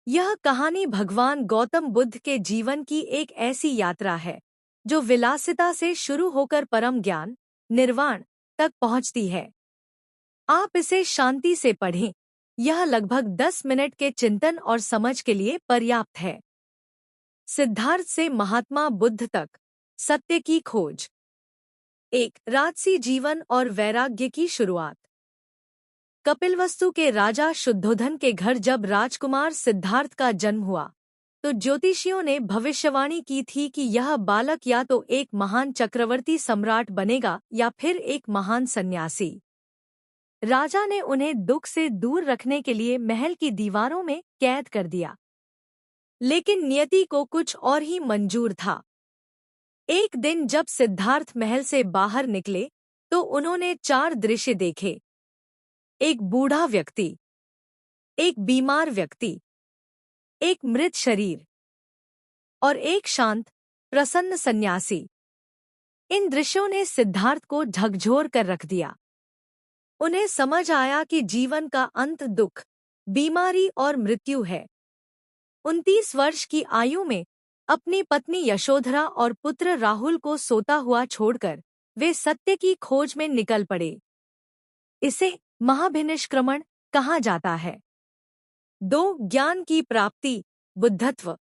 यह कहानी भगवान गौतम बुद्ध के जीवन की एक ऐसी यात्रा है जो विलासिता से शुरू होकर परम ज्ञान, निर्वाण तक पहुंचती है। आप इसे शांति से पढ़ें। यह लगभग 10 मिनट के चिंतन और समझ के लिए पर्याप्त है। सिद्धार्थ से महात्मा बुद्ध तक, सत्य की खोज। एक राजसी जीवन और वैराग्य की शुरुआत। कपिलवस्तु के राजा शुद्धोधन के घर जब राजकुमार सिद्धार्थ का जन्म हुआ, तो ज्योतिषियों ने भविष्यवाणी की थी कि यह बालक या तो एक महान चक्रवर्ती सम्राट बनेगा या फिर एक महान सन्यासी। राजा ने उन्हें दुख से दूर रखने के लिए महल की दीवारों में कैद कर दिया, लेकिन नियति को कुछ और ही मंजूर था। एक दिन जब सिद्धार्थ महल से बाहर निकले, तो उन्होंने 4 दृश्य देखे। एक बूढ़ा व्यक्ति, एक बीमार व्यक्ति, एक मृत शरीर और एक शांत, प्रसन्न सन्यासी। इन दृश्यों ने सिद्धार्थ को झकझोर कर रख दिया। उन्हें समझ आया कि जीवन का अंत दुख, बीमारी और मृत्यु है। 29 वर्ष की आयु में अपनी पत्नी यशोधरा और पुत्र राहुल को सोता हुआ छोड़कर वे सत्य की खोज में निकल पड़े। इसे महाभिनिष्क्रमण कहा जाता है। 2 ज्ञान की प्राप्ति, बुद्धत्व।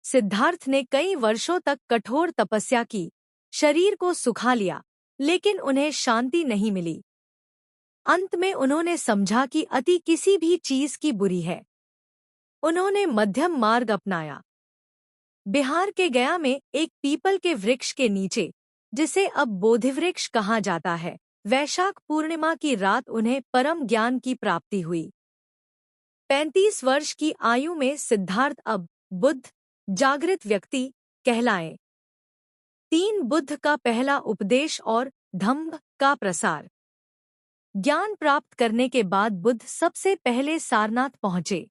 सिद्धार्थ ने कई वर्षों तक कठोर तपस्या की, शरीर को सुखा लिया, लेकिन उन्हें शांति नहीं मिली। अंत में उन्होंने समझा कि अति किसी भी चीज की बुरी है। उन्होंने मध्यम मार्ग अपनाया। बिहार के गया में एक पीपल के वृक्ष के नीचे, जिसे अब बोधिवृक्ष कहा जाता है, वैशाख पूर्णिमा की रात उन्हें परम ज्ञान की प्राप्ति हुई। 35 वर्ष की आयु में सिद्धार्थ अब बुद्ध, जागृत व्यक्ति कहलाए। 3 बुद्ध का पहला उपदेश और धम्म का प्रसार। ज्ञान प्राप्त करने के बाद बुद्ध सबसे पहले सारनाथ पहुंचे।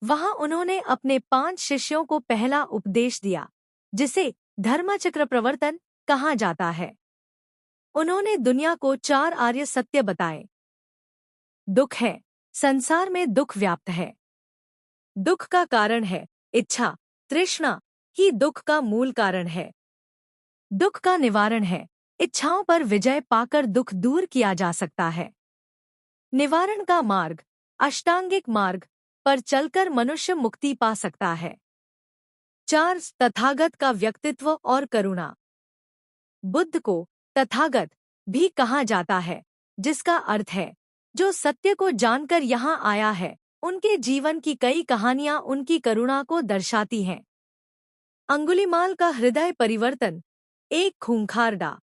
वहां उन्होंने अपने 5 शिष्यों को पहला उपदेश दिया, जिसे धर्मचक्र प्रवर्तन कहा जाता है। उन्होंने दुनिया को 4 आर्य सत्य बताए। दुख है, संसार में दुख व्याप्त है। दुख का कारण है इच्छा, तृष्णा ही दुख का मूल कारण है। दुख का निवारण है, इच्छाओं पर विजय पाकर दुख दूर किया जा सकता है। निवारण का मार्ग, अष्टांगिक मार्ग पर चलकर मनुष्य मुक्ति पा सकता है। 4 तथागत का व्यक्तित्व और करुणा। बुद्ध को तथागत भी कहा जाता है, जिसका अर्थ है जो सत्य को जानकर यहाँ आया है। उनके जीवन की कई कहानियां उनकी करुणा को दर्शाती हैं। अंगुलीमाल का हृदय परिवर्तन, एक खूंखार डा